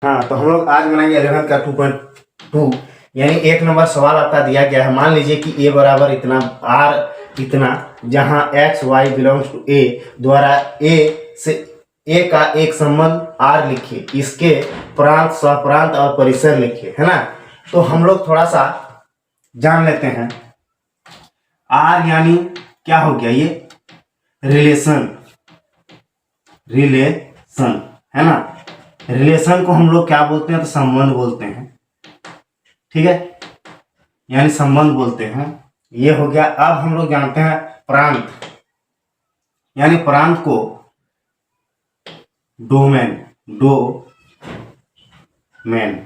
हाँ, तो हम लोग आज बनाएंगे 11 का 2.2 यानी 1 नंबर सवाल आपका दिया गया है। मान लीजिए कि ए बराबर इतना, आर इतना, जहाँ एक्स वाई बिलोंग्स टू ए द्वारा ए से ए का एक संबंध आर लिखिए, इसके प्रांत, स्वप्रांत और परिसर लिखिए, है ना। तो हम लोग थोड़ा सा जान लेते हैं। आर यानी क्या हो गया, ये रिलेशन, रिलेशन है ना। रिलेशन को हम लोग क्या बोलते हैं, तो संबंध बोलते हैं, ठीक है, यानी संबंध बोलते हैं। ये हो गया। अब हम लोग जानते हैं प्रांत, यानी प्रांत को डोमेन, डोमेन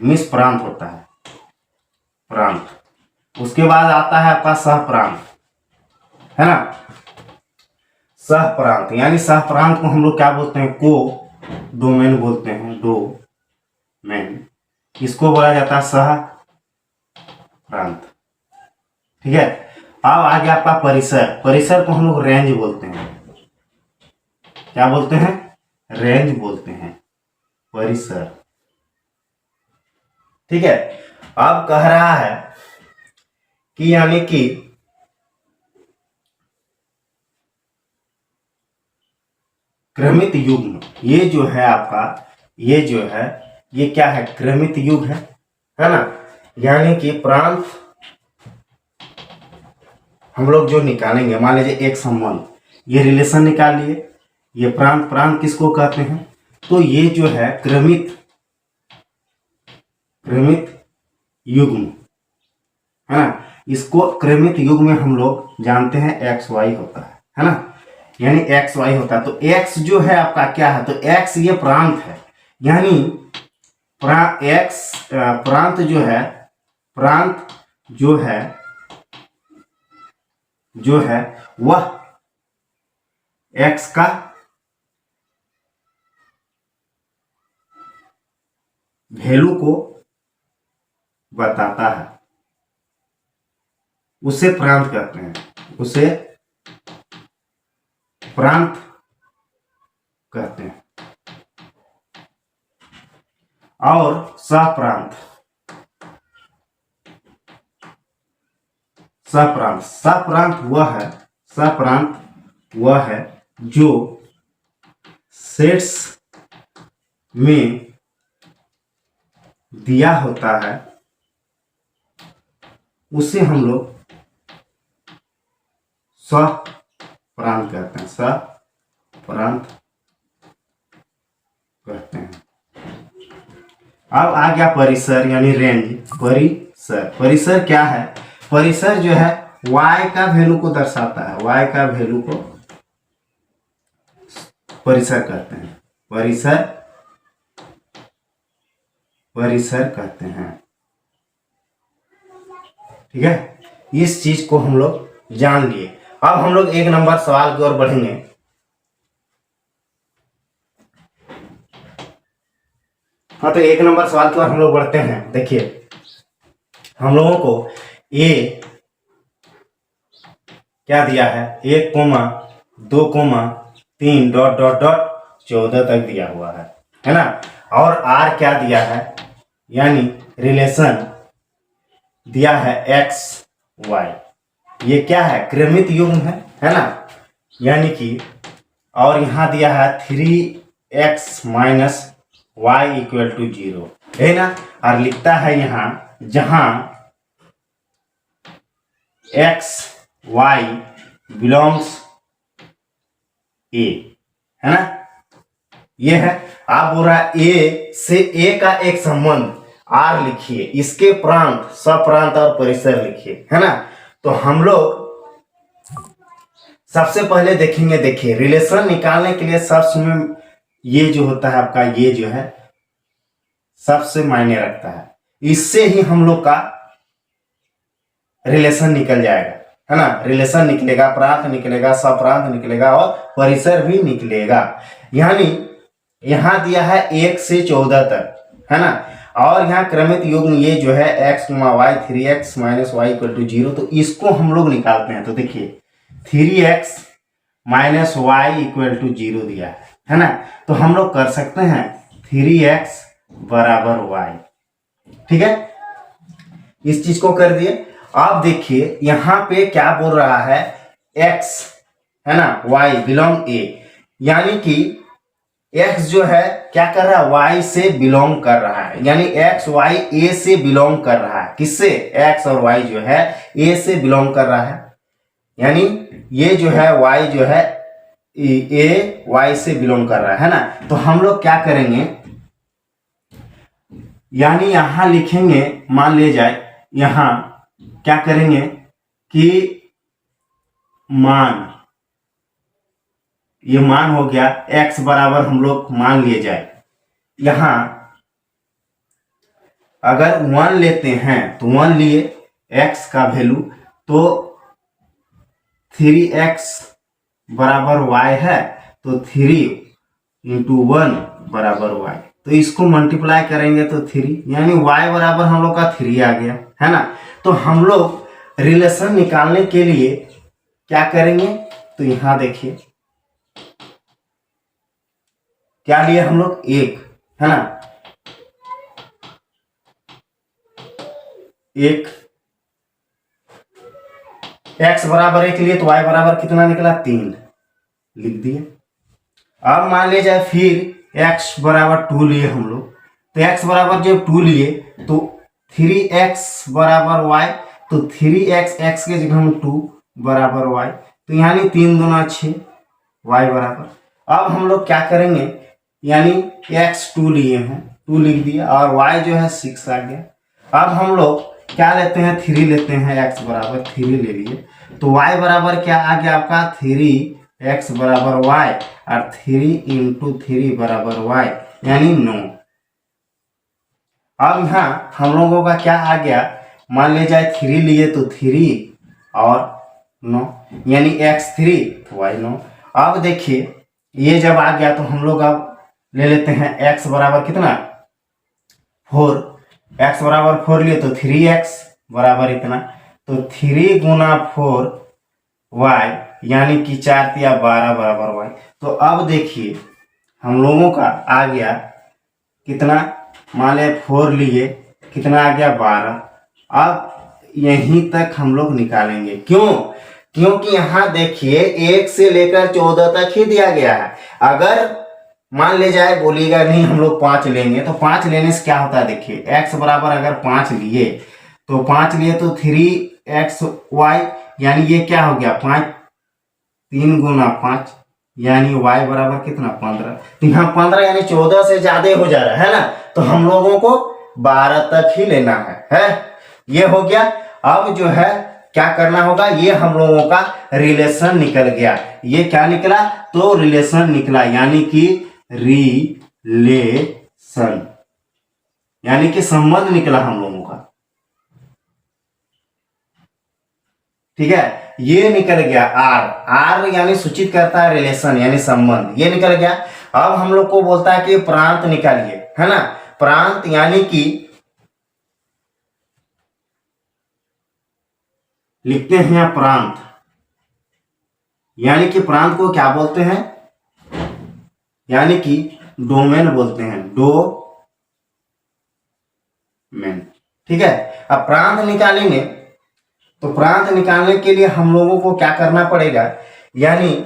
मीन्स प्रांत होता है, प्रांत। उसके बाद आता है आपका सहप्रांत, है ना। सहप्रांत यानी सहप्रांत को हम लोग क्या बोलते हैं, को डोमेन बोलते हैं, डोमेन। इसको बोला जाता है सह प्रांत, ठीक है। अब आ गया आपका परिसर। परिसर को हम लोग रेंज बोलते हैं। क्या बोलते हैं, रेंज बोलते हैं, परिसर, ठीक है। अब कह रहा है कि यानी कि क्रमित युग्म, ये जो है आपका, ये जो है, ये क्या है, क्रमित युग है ना। यानी कि प्रांत हम लोग जो निकालेंगे, मान लीजिए एक संबंध, ये रिलेशन निकाल लिए, ये प्रांत, प्रांत किसको कहते हैं, तो ये जो है क्रमित युग्म है ना। इसको क्रमित युग्म में हम लोग जानते हैं एक्स वाई होता है ना, यानी एक्स वाई होता है। तो एक्स जो है आपका क्या है, तो एक्स ये प्रांत है, यानी एक्स प्रांत जो है, प्रांत जो है वह एक्स का वैल्यू को बताता है, उसे प्रांत कहते हैं, उसे प्रांत कहते हैं। और सहप्रांत, सहप्रांत, सहप्रांत वह है जो सेट्स में दिया होता है, उसे हम लोग सहप्रांत कहते हैं, सहप्रांत कहते हैं। अब आ गया परिसर यानी रेंज। परिसर क्या है, परिसर जो है y का वैल्यू को दर्शाता है, y का वैल्यू को परिसर कहते हैं, परिसर कहते हैं, ठीक है। इस चीज को हम लोग जान लिए। अब हम लोग 1 नंबर सवाल की ओर बढ़ेंगे। हाँ, तो 1 नंबर सवाल की ओर हम लोग बढ़ते हैं। देखिए, हम लोगों को ए क्या दिया है, 1,2,3 डॉट डॉट डॉट 14 तक दिया हुआ है ना। और आर क्या दिया है, यानी रिलेशन दिया है एक्स वाई, ये क्या है, क्रमित युग्म है ना। यानी कि और यहाँ दिया है 3x minus y equal to 0, है ना। और लिखता है यहाँ, जहां एक्स वाई बिलोंग्स ए, है ना, ये है। आप बोल रहा है ए से ए का एक संबंध आर लिखिए, इसके प्रांत, स्वप्रांत और परिसर लिखिए, है ना। तो हम लोग सबसे पहले देखेंगे, देखिए रिलेशन निकालने के लिए सबसे में ये जो होता है आपका, ये जो है सबसे मायने रखता है, इससे ही हम लोग का रिलेशन निकल जाएगा, है ना। रिलेशन निकलेगा, प्रांत निकलेगा, स्वप्रांत निकलेगा और परिसर भी निकलेगा। यानी यहां दिया है 1 से 14 तक, है ना। और यहाँ क्रमित युग्म ये जो है x, y 3x minus y equal to 0, तो इसको हम लोग निकालते हैं। तो देखिए 3x minus y equal to 0 दिया है ना। तो हम लोग कर सकते हैं 3x बराबर y। ठीक है, इस चीज को कर दिए। अब देखिए यहां पे क्या बोल रहा है, x है ना, y बिलोंग a, यानी कि x जो है क्या कर रहा है, y से बिलोंग कर रहा है, यानी x y a से बिलोंग कर रहा है। किससे, x और y जो है a से बिलोंग कर रहा है, यानी ये जो है y जो है a y से बिलोंग कर रहा है ना। तो हम लोग क्या करेंगे, यानी यहां लिखेंगे, मान ले जाए यहां क्या करेंगे कि मान, ये मान हो गया x बराबर हम लोग मान लिए जाए, यहां अगर 1 लेते हैं तो 1 लिए x का वैल्यू, तो 3x बराबर y है, तो 3 इंटू 1 बराबर y, तो इसको मल्टीप्लाई करेंगे तो 3, यानी y बराबर हम लोग का 3 आ गया है ना। तो हम लोग रिलेशन निकालने के लिए क्या करेंगे, तो यहां देखिए क्या लिए हम लोग, 1 है ना, 1 x बराबर 1 लिए तो y बराबर कितना निकला, 3 लिख दिए। अब मान लिया जाए फिर x बराबर 2 लिए हम लोग, तो x बराबर जब 2 लिए तो 3x बराबर y, तो 3x x के जगह हम 2 बराबर y, तो यानी 3 दूना 6 y बराबर। अब हम लोग क्या करेंगे, यानी x 2 लिए हैं, 2 लिख दिया, और y जो है 6 आ गया। अब हम लोग क्या लेते हैं, 3 लेते हैं, x बराबर 3 ले लिए, तो y बराबर क्या आ गया आपका, 3x बराबर y, और 3 इंटू 3 बराबर y, यानी 9। अब यहाँ हम लोगों का क्या आ गया, मान ले जाए 3 लिए तो 3 और 9, यानी x3 तो y9। अब देखिए ये जब आ गया तो हम लोग अब ले लेते हैं x बराबर कितना, 4, x बराबर 4 लिए तो 3x बराबर इतना, तो 3 गुना 4 y, यानी कि 4 तिया 12 बराबर y। तो अब देखिए हम लोगों का आ गया कितना, मान लिया 4 लिए, कितना आ गया 12। अब यहीं तक हम लोग निकालेंगे, क्यों, क्योंकि यहां देखिए 1 से लेकर 14 तक ही दिया गया है। अगर मान ले जाए, बोलिएगा नहीं हम लोग 5 लेंगे, तो 5 लेने से क्या होता है, देखिए x बराबर अगर 5 लिए तो 5 लिए तो 3xy, यानी ये क्या हो गया 5, 3 गुना 5, यानी y बराबर कितना 15। तो यहाँ 15 यानी 14 से ज्यादा हो जा रहा है ना, तो हम लोगों को 12 तक ही लेना है। ये हो गया। अब जो है क्या करना होगा, ये हम लोगों का रिलेशन निकल गया। ये क्या निकला, तो रिलेशन निकला, यानी कि रिलेशन, यानी कि संबंध निकला हम लोगों का। ठीक है, ये निकल गया आर, आर यानी सूचित करता है रिलेशन यानी संबंध, ये निकल गया। अब हम लोग को बोलता है कि प्रांत निकालिए, है ना। प्रांत यानी कि लिखते हैं प्रांत, यानी कि प्रांत को क्या बोलते हैं, यानी कि डोमेन बोलते हैं, डोमेन। ठीक है, अब प्रांत निकालेंगे, तो प्रांत निकालने के लिए हम लोगों को क्या करना पड़ेगा, यानी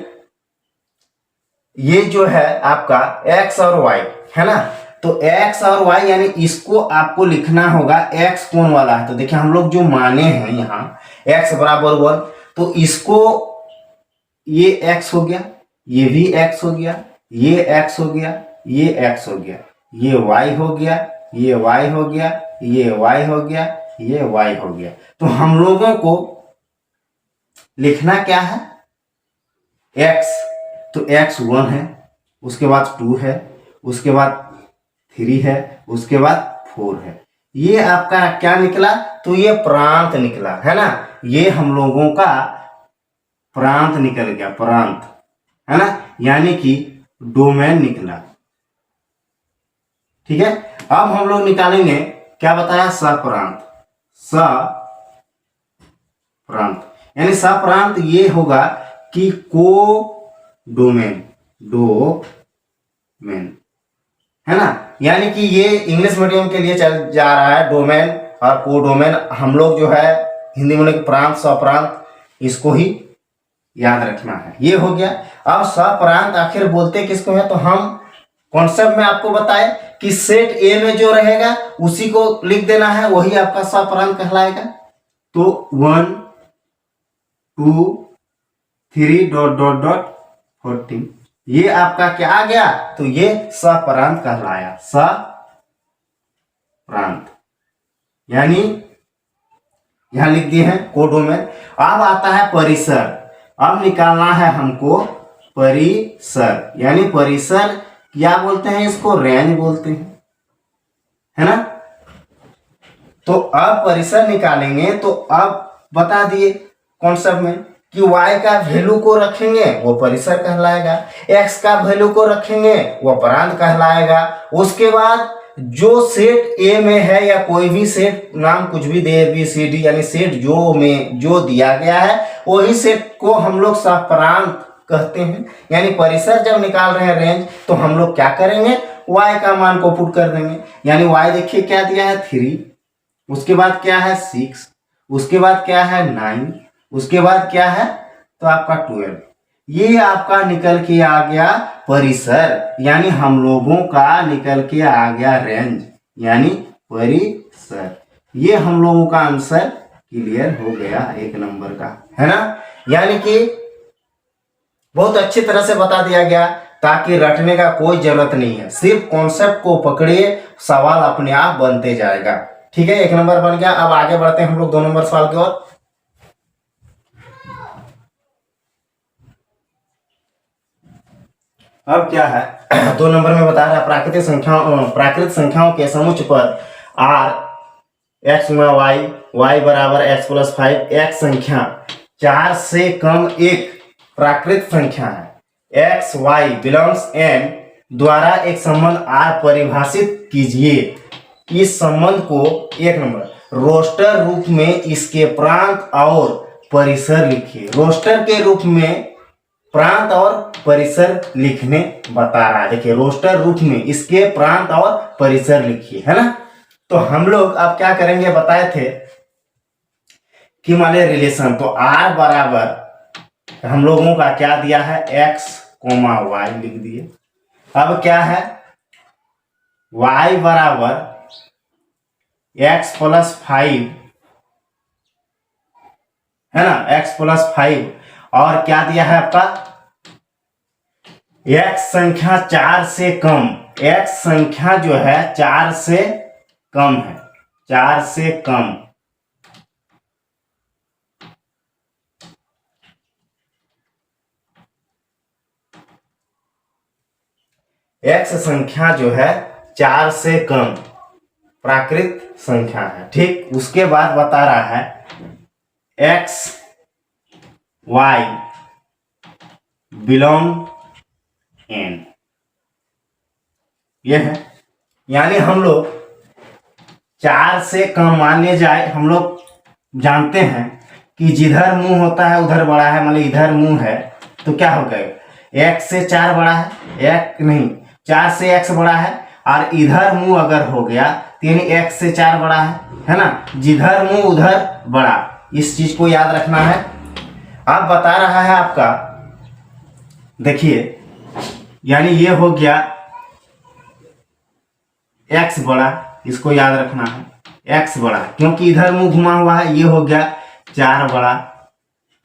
ये जो है आपका x और y है ना, तो x और y यानी इसको आपको लिखना होगा, x कौन वाला है, तो देखिए हम लोग जो माने हैं यहाँ x बराबर 1, तो इसको ये x हो गया, ये भी x हो गया, ये x हो गया, ये x हो गया, ये y हो गया, ये y हो गया, ये y हो गया, ये y हो गया। तो हम लोगों को लिखना क्या है, x, तो x 1 है, उसके बाद 2 है, उसके बाद 3 है, उसके बाद 4 है। ये आपका क्या निकला, तो ये प्रांत निकला, है ना। ये हम लोगों का प्रांत निकल गया, प्रांत, है ना, यानी कि डोमेन निकला। ठीक है, अब हम लोग निकालेंगे, क्या बताया, सप्रांत। सप्रांत यानी सप्रांत ये होगा कि को डोमेन, डोमेन, है ना। यानी कि ये इंग्लिश मीडियम के लिए चल जा रहा है, डोमेन और कोडोमेन। हम लोग जो है हिंदी में प्रांत स्वप्रांत इसको ही याद रखना है। ये हो गया। अब स्वप्रांत आखिर बोलते किसको है, तो हम कॉन्सेप्ट में आपको बताए कि सेट ए में जो रहेगा उसी को लिख देना है, वही आपका स्वप्रांत कहलाएगा। तो 1 2 3 डॉट डॉट डॉट 14 ये आपका क्या आ गया, तो ये स्वप्रांत कहलाया, स्वप्रांत। यानी यहां लिख दिए हैं कोडोमेन। अब आता है परिसर। अब निकालना है हमको परिसर। यानी परिसर क्या बोलते हैं, इसको रेंज बोलते हैं, है ना। तो अब परिसर निकालेंगे, तो अब बता दिए कॉन्सेप्ट में कि y का वैल्यू को रखेंगे वो परिसर कहलाएगा, x का वैल्यू को रखेंगे वो प्रांत कहलाएगा। उसके बाद जो सेट ए में है या कोई भी सेट नाम कुछ भी दे, बी सी डी, यानी सेट जो में जो दिया गया है वही सेट को हम लोग स्वप्रांत कहते हैं। यानी परिसर जब निकाल रहे हैं रेंज, तो हम लोग क्या करेंगे, y का मान को पुट कर देंगे। यानी y देखिए क्या दिया है 3, उसके बाद क्या है 6, उसके बाद क्या है 9, उसके बाद क्या है तो आपका 12। ये आपका निकल के आ गया परिसर, यानी हम लोगों का निकल के आ गया रेंज, यानी परिसर। ये हम लोगों का आंसर क्लियर हो गया 1 नंबर का, है ना। यानी कि बहुत अच्छी तरह से बता दिया गया, ताकि रटने का कोई जरूरत नहीं है, सिर्फ कॉन्सेप्ट को पकड़िए, सवाल अपने आप बनते जाएगा। ठीक है, 1 नंबर बन गया। अब आगे बढ़ते हैं हम लोग 2 नंबर सवाल की ओर। अब क्या है 2 नंबर में बता रहा है प्राकृतिक संख्याओं के समुच्च पर r x y y बराबर x प्लस 5 x संख्या 4 से कम एक प्राकृतिक संख्या है, x y बिलोंग्स n द्वारा एक संबंध r परिभाषित कीजिए। इस संबंध को 1 नंबर रोस्टर रूप में इसके प्रांत और परिसर लिखिए। रोस्टर के रूप में प्रांत और परिसर लिखने बता रहा है। देखिए रोस्टर रूप में इसके प्रांत और परिसर लिखिए, है ना। तो हम लोग अब क्या करेंगे, बताए थे कि माने रिलेशन, तो r बराबर हम लोगों का क्या दिया है x, y लिख दिए। अब क्या है y बराबर x प्लस 5, है ना, x प्लस 5, और क्या दिया है आपका x संख्या 4 से कम, x संख्या जो है 4 से कम है, 4 से कम। x संख्या जो है 4 से कम प्राकृत संख्या है। ठीक, उसके बाद बता रहा है x y बिलोंग n, ये है। यानी हम लोग 4 से कम मान लिया जाए, हम लोग जानते हैं कि जिधर मुंह होता है उधर बड़ा है, मान ली इधर मुंह है तो क्या हो गएगा, x से 4 बड़ा है, x नहीं 4 से x बड़ा है, और इधर मुंह अगर हो गया तो यानी x से 4 बड़ा है ना। जिधर मुंह उधर बड़ा, इस चीज को याद रखना है। अब बता रहा है आपका, देखिए यानी ये हो गया x बड़ा, इसको याद रखना है x बड़ा क्योंकि इधर मुंह घुमा हुआ है। ये हो गया 4 बड़ा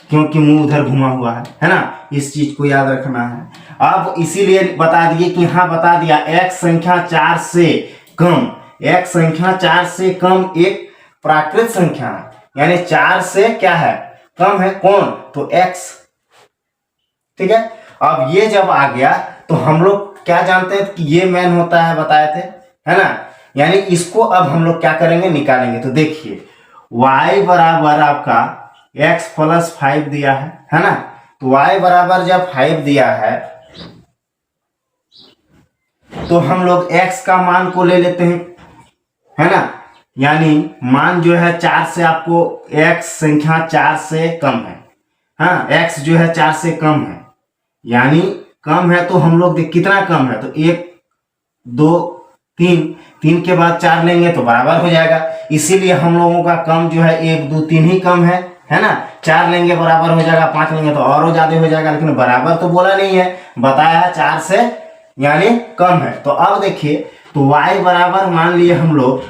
क्योंकि मुंह उधर घुमा हुआ है ना। इस चीज को याद रखना है। अब इसीलिए बता दिए कि हाँ बता दिया x संख्या 4 से कम, x संख्या 4 से कम एक प्राकृत संख्या है, यानी 4 से क्या है कम है, कौन, तो x। ठीक है, अब ये जब आ गया तो हम लोग क्या जानते हैं कि ये मैन होता है, बताए थे, है ना। यानी इसको अब हम लोग क्या करेंगे, निकालेंगे। तो देखिए y बराबर आपका x प्लस 5 दिया है ना। तो y बराबर जब 5 दिया है तो हम लोग x का मान को ले लेते हैं, है ना। यानी मान जो है 4 से, आपको x संख्या 4 से कम है, हाँ x जो है 4 से कम है, यानी कम है तो हम लोग देख कितना कम है, तो 1 दो, तीन, तीन के बाद चार लेंगे तो बराबर हो जाएगा। इसीलिए हम लोगों का कम जो है एक दो तीन ही कम है ना। चार लेंगे बराबर हो जाएगा, पांच लेंगे तो और ज्यादा हो जाएगा, लेकिन बराबर तो बोला नहीं है, बताया है चार से यानी कम है। तो अब देखिए, तो y बराबर मान लिए हम लोग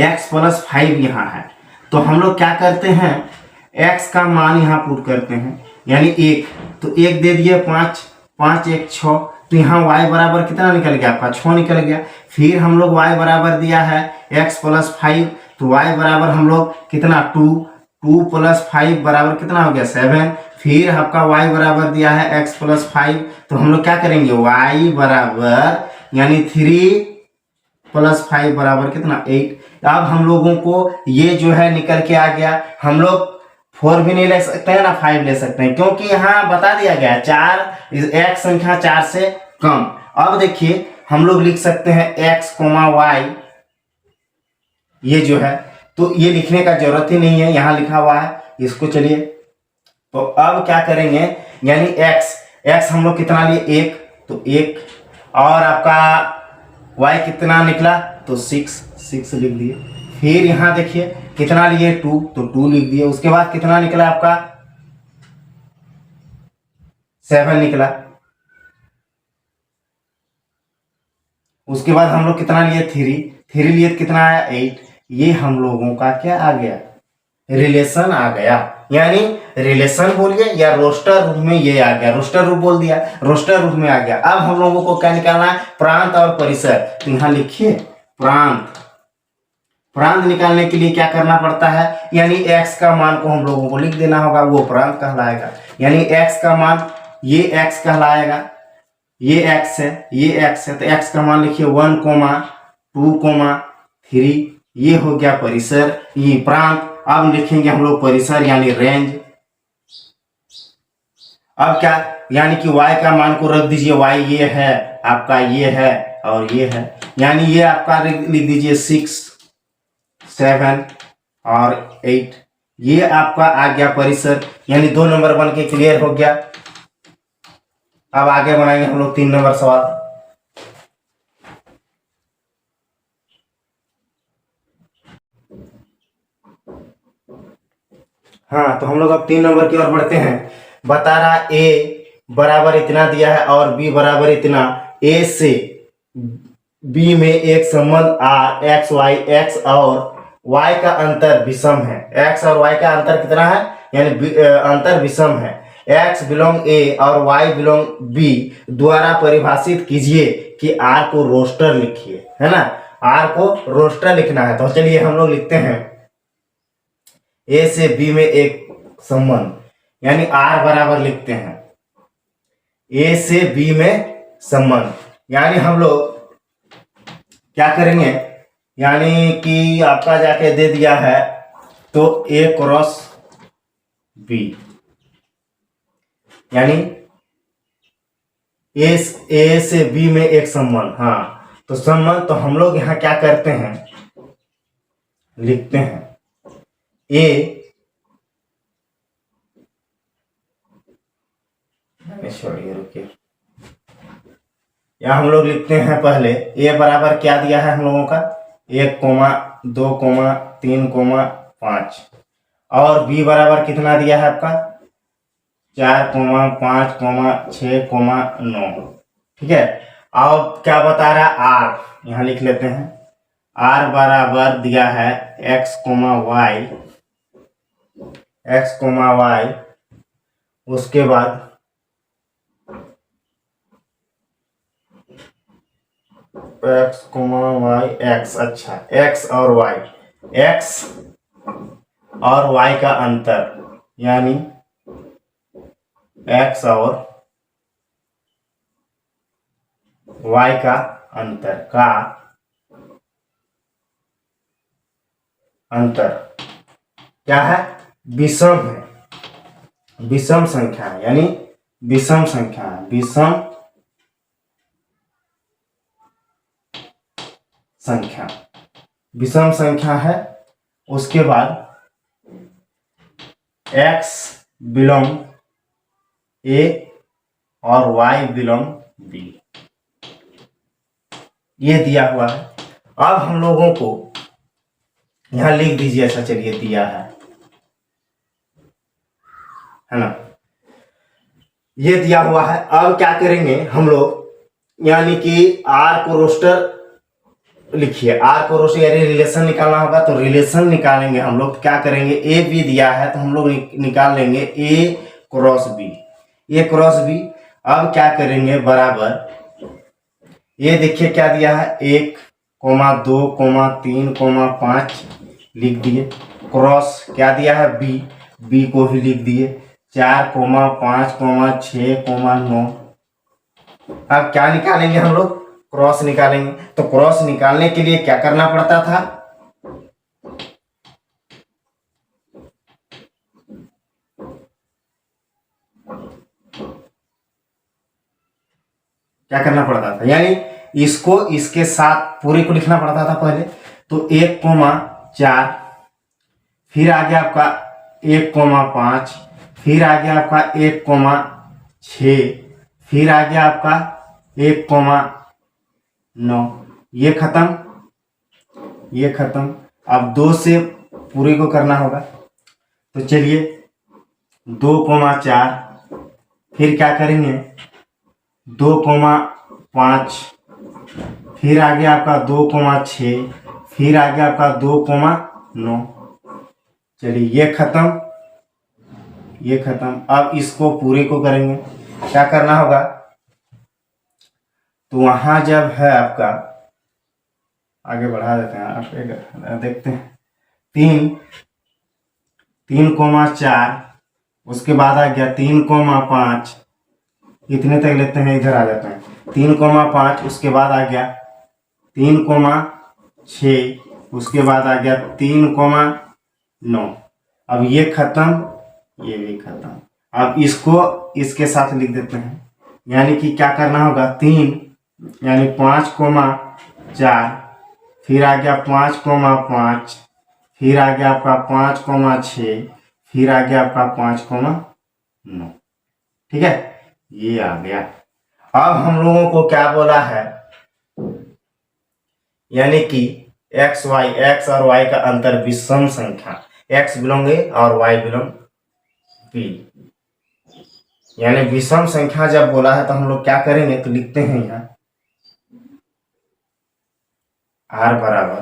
x प्लस 5 यहाँ है, तो हम लोग क्या करते हैं, x का मान यहाँ पुट करते हैं, यानी एक, तो एक दे दिए पांच, पांच एक छः, तो यहाँ y बराबर कितना निकल गया आपका, 6 निकल गया। फिर हम लोग y बराबर दिया है x प्लस 5, तो y बराबर हम लोग कितना 2, 2 प्लस 5 बराबर कितना हो गया 7। फिर आपका y बराबर दिया है x प्लस 5, तो हम लोग क्या करेंगे, y बराबर यानी 3 प्लस 5 बराबर कितना 8। अब हम लोगों को ये जो है निकल के आ गया, हम लोग 4 भी नहीं ले सकते हैं ना 5 ले सकते हैं, क्योंकि यहाँ बता दिया गया है चार, एक संख्या चार से कम। अब देखिए हम लोग लिख सकते हैं x, y, ये जो है, तो ये लिखने का जरूरत ही नहीं है, यहाँ लिखा हुआ है इसको। चलिए तो अब क्या करेंगे, यानी x हम लोग कितना लिए एक, तो एक, और आपका y कितना निकला, तो 6 लिख दिए। फिर यहाँ देखिए कितना लिए 2, तो 2 लिख दिए। उसके बाद कितना निकला आपका 7 निकला। उसके बाद हम लोग कितना लिए 3 लिए, कितना आया 8। ये हम लोगों का क्या आ गया, रिलेशन आ गया, यानी रिलेशन बोलिए या रोस्टर रूप में ये आ गया, रोस्टर रूप बोल दिया, रोस्टर रूप में आ गया। अब हम लोगों को क्या निकालना है, प्रांत और परिसर। तो यहाँ लिखिए प्रांत, प्रांत निकालने के लिए क्या करना पड़ता है, यानी x का मान को हम लोगों को लिख देना होगा, वो प्रांत कहलाएगा। यानी x का मान ये x कहलाएगा, ये x है, ये x है, तो x का मान लिखिए 1, 2, 3, ये हो गया परिसर, ये प्रांत। अब लिखेंगे हम लोग परिसर यानी रेंज। अब क्या, यानी कि y का मान को रख दीजिए, y ये है आपका, ये है और ये है, यानी ये आपका लिख दीजिए 6, 7 और 8, ये आपका आ गया परिसर, यानी 2 नंबर बन के क्लियर हो गया। अब आगे बनाएंगे हम लोग 3 नंबर सवाल। हाँ, तो हम लोग अब 3 नंबर की ओर बढ़ते हैं। बता रहा a बराबर इतना दिया है और b बराबर इतना, a से b में एक संबंध r, x, y, x और y का अंतर विषम है। x और y का अंतर कितना है, यानी अंतर विषम है। x बिलोंग a और y बिलोंग b द्वारा परिभाषित कीजिए कि r को रोस्टर लिखिए, है ना, r को रोस्टर लिखना है। तो चलिए हम लोग लिखते हैं a से b में एक संबंध, यानी r बराबर लिखते हैं a से b में संबंध, यानी हम लोग क्या करेंगे, यानी कि आपका जाके दे दिया है तो a क्रॉस b, यानी a से b में एक संबंध। हाँ, तो संबंध, तो हम लोग यहाँ क्या करते हैं, लिखते हैं a, छोड़िए रुकिए, यहाँ हम लोग लिखते हैं पहले a बराबर क्या दिया है हम लोगों का, 1, 2, 3, 5, और b बराबर कितना दिया है आपका 4, 5, 6, 9। ठीक है, अब क्या बता रहा है r, यहाँ लिख लेते हैं r बराबर दिया है x, y, उसके बाद x, y, x, अच्छा x और y, x और y का अंतर, यानी x और y का अंतर क्या है, विषम है, विषम संख्या है, यानी विषम संख्या है, विषम संख्या है। उसके बाद x बिलोंग a और y बिलोंग b, ये दिया हुआ है। अब हम लोगों को यहां लिख दीजिए, ऐसा चलिए दिया है ना, ये दिया हुआ है। अब क्या करेंगे हम लोग, यानी कि आर को रोस्टर लिखिए, आर को रोस्टर यानी रिलेशन निकालना होगा, तो रिलेशन निकालेंगे हम लोग। क्या करेंगे, ए बी दिया है तो हम लोग निकाल लेंगे ए क्रॉस बी, ए क्रॉस बी। अब क्या करेंगे, बराबर ये देखिए क्या दिया है, 1,2,3,5 लिख दिए, क्रॉस क्या दिया है बी, बी को भी लिख दिए, 4,5,6,9। अब क्या निकालेंगे हम लोग, क्रॉस निकालेंगे। तो क्रॉस निकालने के लिए क्या करना पड़ता था, क्या करना पड़ता था, यानी इसको इसके साथ पूरे को लिखना पड़ता था पहले। तो 1,4, फिर आ गया आपका 1,5, फिर आ गया आपका 1,6, फिर आ गया आपका 1,9। ये खत्म, ये खत्म। अब 2 से पूरे को करना होगा, तो चलिए 2,4, फिर क्या करेंगे 2,5, फिर आ गया आपका 2,6, फिर आ गया आपका 2,9। चलिए ये खत्म, ये खत्म। अब इसको पूरे को करेंगे, क्या करना होगा, तो वहां जब है आपका, आगे बढ़ा देते हैं, आप देखते हैं 3,4, उसके बाद आ गया 3,5, इतने तक लेते हैं, इधर आ जाते हैं 3,5, उसके बाद आ गया 3,6, उसके बाद आ गया 3,9। अब ये खत्म, ये भी खत्म। अब इसको इसके साथ लिख देते हैं, यानी कि क्या करना होगा, 3 यानी 5,4, फिर आ गया 5,5, फिर आ गया आपका 5,6, फिर आ गया आपका 5,9। ठीक है, ये आ गया। अब हम लोगों को क्या बोला है, यानी कि एक्स वाई, एक्स और वाई का अंतर विषम संख्या, एक्स बिलोंग ए और वाई बिलोंग बी, यानी विषम संख्या जब बोला है तो हम लोग क्या करेंगे, तो लिखते हैं यहाँ आर बराबर,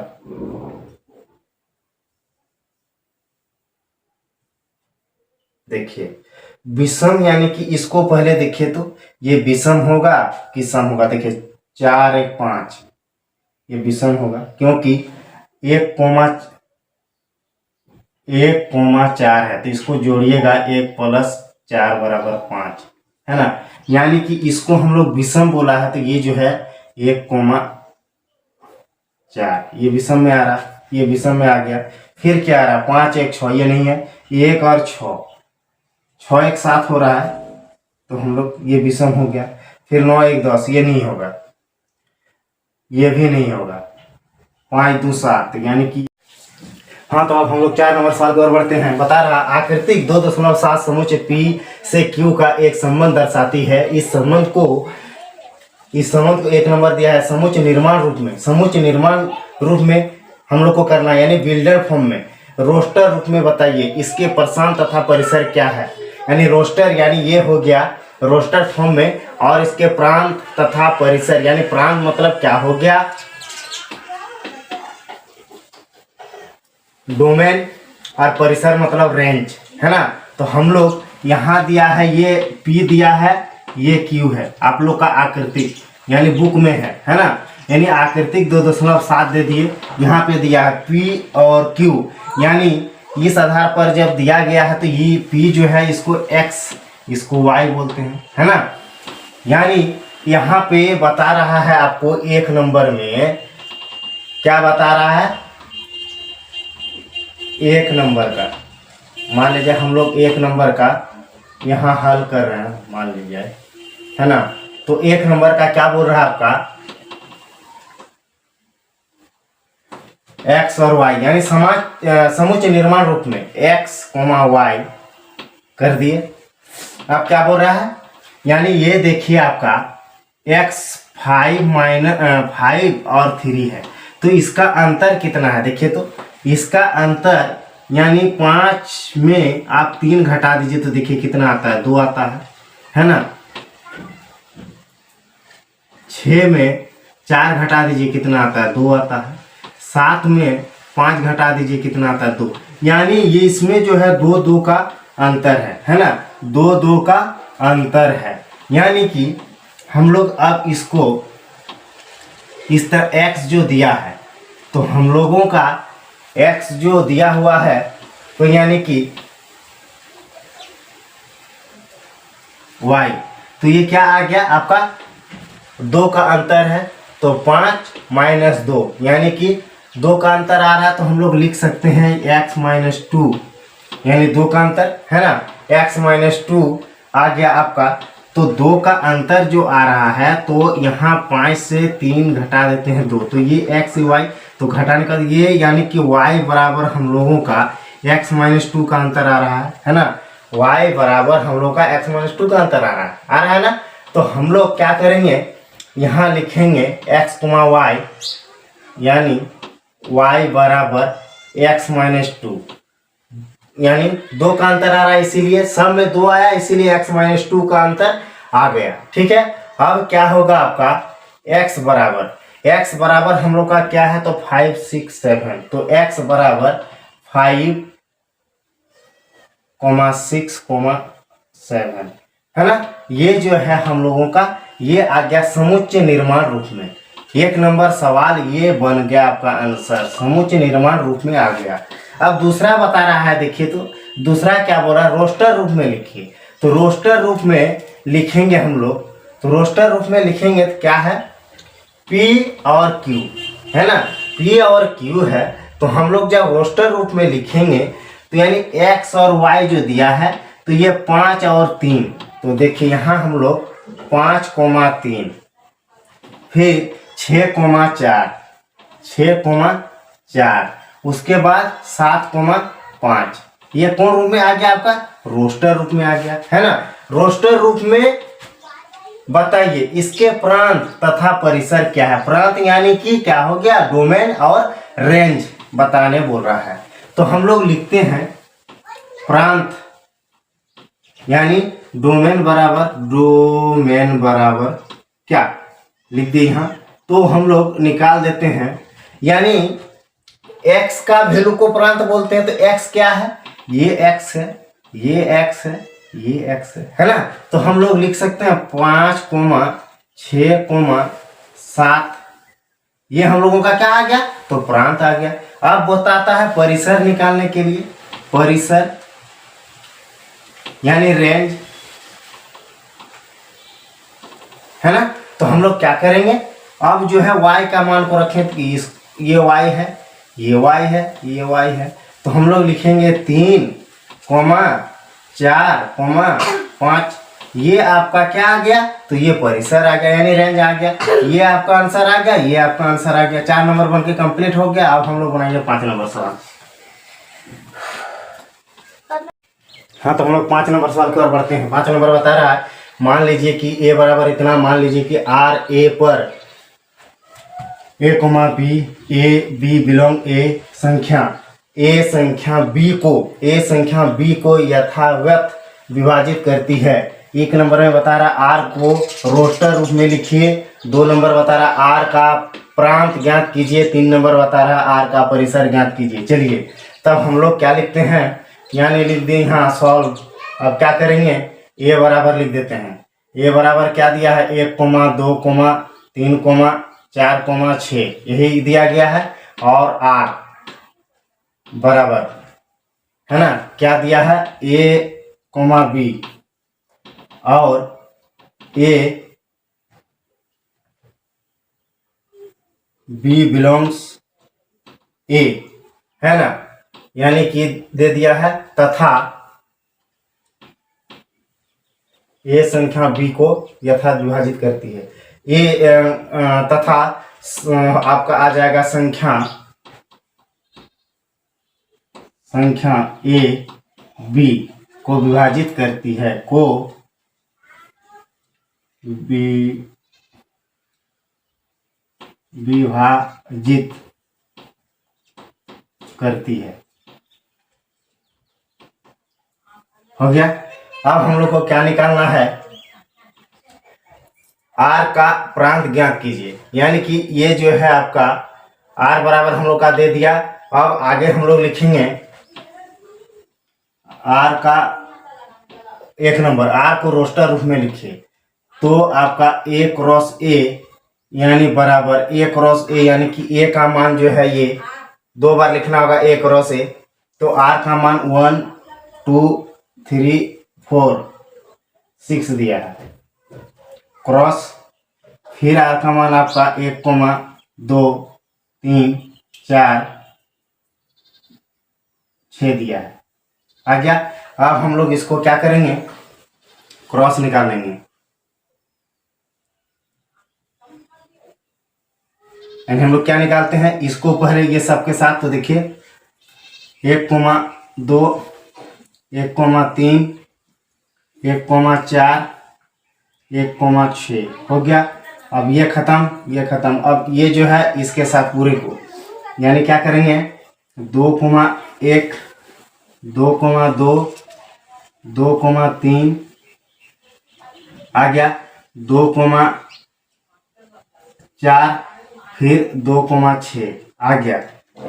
देखिए विषम, यानी कि इसको पहले देखिए तो ये विषम होगा कि सम होगा, देखिए 4, 1, 5, ये विषम होगा, क्योंकि 1,4 है तो इसको जोड़िएगा, 1 + 4 = 5, है ना, यानी कि इसको हम लोग विषम बोला है, तो ये जो है 1,4 ये विषम में आ रहा, ये विषम में आ गया। फिर क्या आ रहा, 5, 1, 6, ये नहीं है, 1 और 6, 6 एक साथ हो रहा है, तो हम लोग ये विषम हो गया। फिर 9, 1, 10, ये नहीं होगा, ये भी नहीं होगा, 5, 2, 7, यानी कि हाँ। तो अब हम लोग 4 नंबर सवाल की ओर बढ़ते हैं। बता रहा, आकृतिक 2.7 समुच्च P से Q का एक संबंध दर्शाती है। इस संबंध को 1 नंबर दिया है। समुच्च निर्माण रूप में, समुच्च निर्माण रूप में हम लोग को करना है, यानी बिल्डर फॉर्म में, रोस्टर रूप में बताइए इसके प्रसांत तथा परिसर क्या है, यानी रोस्टर, यानी ये हो गया रोस्टर फॉर्म में, और इसके प्रांत तथा परिसर, यानी प्रांत मतलब क्या हो गया, डोमेन, और परिसर मतलब रेंज, है ना। तो हम लोग यहाँ दिया है, ये P दिया है, ये Q है, आप लोग का आकृतिक यानी बुक में है ना, यानी आकृतिक 2.7 दे दिए, यहाँ पे दिया है P और Q, यानी इस आधार पर जब दिया गया है तो ये P जो है इसको X, इसको Y बोलते हैं, है ना। यानी यहाँ पे बता रहा है आपको 1 नंबर में, क्या बता रहा है, 1 नंबर का, मान लीजिए हम लोग 1 नंबर का यहाँ हल कर रहे हैं, मान लीजिए, है ना। तो 1 नंबर का क्या बोल रहा है आपका, x और y, यानी समुच्च निर्माण रूप में x, y कर दिए। अब क्या बोल रहा है, यानी ये देखिए आपका x 5 और 3 है, तो इसका अंतर कितना है देखिए। तो इसका अंतर यानी 5 में आप 3 घटा दीजिए तो देखिए कितना आता है, 2 आता है ना। 6 में 4 घटा दीजिए कितना आता है, 2 आता है। 7 में 5 घटा दीजिए कितना आता है, 2। यानी ये इसमें जो है 2 का अंतर है ना, 2 का अंतर है। यानी कि हम लोग अब इसको इस तरह x जो दिया है, तो हम लोगों का x जो दिया हुआ है, तो यानी कि y, तो ये क्या आ गया आपका, 2 का अंतर है, तो 5 माइनस 2 यानी कि 2 का अंतर आ रहा है, तो हम लोग लिख सकते हैं x माइनस 2, यानी 2 का अंतर है ना, x माइनस 2 आ गया आपका। तो 2 का अंतर जो आ रहा है, तो यहाँ 5 से 3 घटा देते हैं 2, तो ये x y, तो घटाने का ये यानी कि y बराबर हम लोगों का x माइनस 2 का अंतर आ रहा है ना, y बराबर हम लोग का x माइनस 2 का अंतर आ रहा है ना। तो हम लोग क्या करेंगे, यहाँ लिखेंगे x y, यानी y बराबर x माइनस 2, यानी 2 का अंतर आ रहा है, इसीलिए सब में 2 आया, इसीलिए x माइनस 2 का अंतर आ गया। ठीक है, अब क्या होगा आपका x बराबर हम लोग का क्या है, तो 5 6 7, तो x बराबर 5, 6, 7 है ना। ये जो है हम लोगों का ये आ गया समुच्चय निर्माण रूप में। 1 नंबर सवाल ये बन गया आपका आंसर, समुच्चय निर्माण रूप में आ गया। अब दूसरा बता रहा है, देखिए तो दूसरा क्या बोल रहा है, रोस्टर रूप में लिखिए। तो रोस्टर रूप में लिखेंगे हम लोग, तो रोस्टर रूप में लिखेंगे तो क्या है, P और Q है ना, P और Q है। तो हम लोग जब रोस्टर रूप में लिखेंगे, तो यानी x और y जो दिया है, तो ये 5 और 3, तो देखिए यहाँ हम लोग 5, 3, फिर 6, 4, उसके बाद 7, 5, ये कौन रूप में आ गया आपका, रोस्टर रूप में आ गया है ना। रोस्टर रूप में बताइए इसके प्रांत तथा परिसर क्या है। प्रांत यानी कि क्या हो गया, डोमेन, और रेंज बताने बोल रहा है। तो हम लोग लिखते हैं प्रांत यानी डोमेन बराबर क्या लिख दिए यहाँ, तो हम लोग निकाल देते हैं, यानी x का वैल्यू को प्रांत बोलते हैं। तो x क्या है, ये x है, ये x है, ये x है ना। तो हम लोग लिख सकते हैं 5, 6, 7, ये हम लोगों का क्या आ गया, तो प्रांत आ गया। अब बताता है परिसर निकालने के लिए, परिसर यानी रेंज है ना। तो हम लोग क्या करेंगे, अब जो है y का मान को रखें, तो ये y है, ये y है, ये y है, तो हम लोग लिखेंगे 3, 4, 5, ये आपका क्या आ गया, तो ये परिसर आ गया, यानी रेंज आ गया। ये आपका आंसर आ गया, ये आपका आंसर आ गया। 4 नंबर बन के कंप्लीट हो गया। अब हम लोग बनाएंगे 5 नंबर सवाल। हाँ, तो हम लोग 5 नंबर सवाल की ओर बढ़ते हैं। 5 नंबर बता रहा है, मान लीजिए कि a बराबर इतना, मान लीजिए कि r a पर a, b, a, b belong a संख्या b को यथावत विभाजित करती है। 1 नंबर में बता रहा r को रोस्टर रूप में लिखिए। 2 नंबर बता रहा r का प्रांत ज्ञात कीजिए। 3 नंबर बता रहा r का परिसर ज्ञात कीजिए। चलिए तब हम लोग क्या लिखते हैं, यानी लिख दें यहाँ सॉल्व। अब क्या करेंगे, a बराबर लिख देते हैं। a बराबर क्या दिया है, 1, 2, 3, 4, 6 यही दिया गया है। और r बराबर है ना क्या दिया है, a, b, और a b बिलोंग्स a है ना, यानी कि दे दिया है तथा a संख्या b को यथा विभाजित करती है। तथा आपका आ जाएगा संख्या a b को विभाजित करती है, को विभाजित करती है। हो गया। अब हम लोग को क्या निकालना है, आर का प्रांत ज्ञात कीजिए। यानी कि ये जो है आपका आर बराबर हम लोग का दे दिया। अब आगे हम लोग लिखेंगे आर का एक नंबर, आर को रोस्टर रूप में लिखिए तो आपका ए क्रॉस ए यानी बराबर ए क्रॉस ए, यानी कि ए का मान जो है ये 2 बार लिखना होगा ए क्रॉस ए। तो आर का मान 1 2 3 4 6 दिया है क्रॉस, फिर आर का मान आपका 1 2 3 4 6 दिया है। आ गया। अब हम लोग इसको क्या करेंगे, क्रॉस निकालेंगे। यानी हम लोग क्या निकालते हैं, इसको पहले ये सबके साथ, तो देखिए 1 2 1 3 1 4 1 6 हो गया। अब ये खत्म ये खत्म। अब ये जो है इसके साथ पूरे को, यानी क्या करेंगे 2 1 2 2 2 3 आ गया, 2 4 फिर 2 6 आ गया।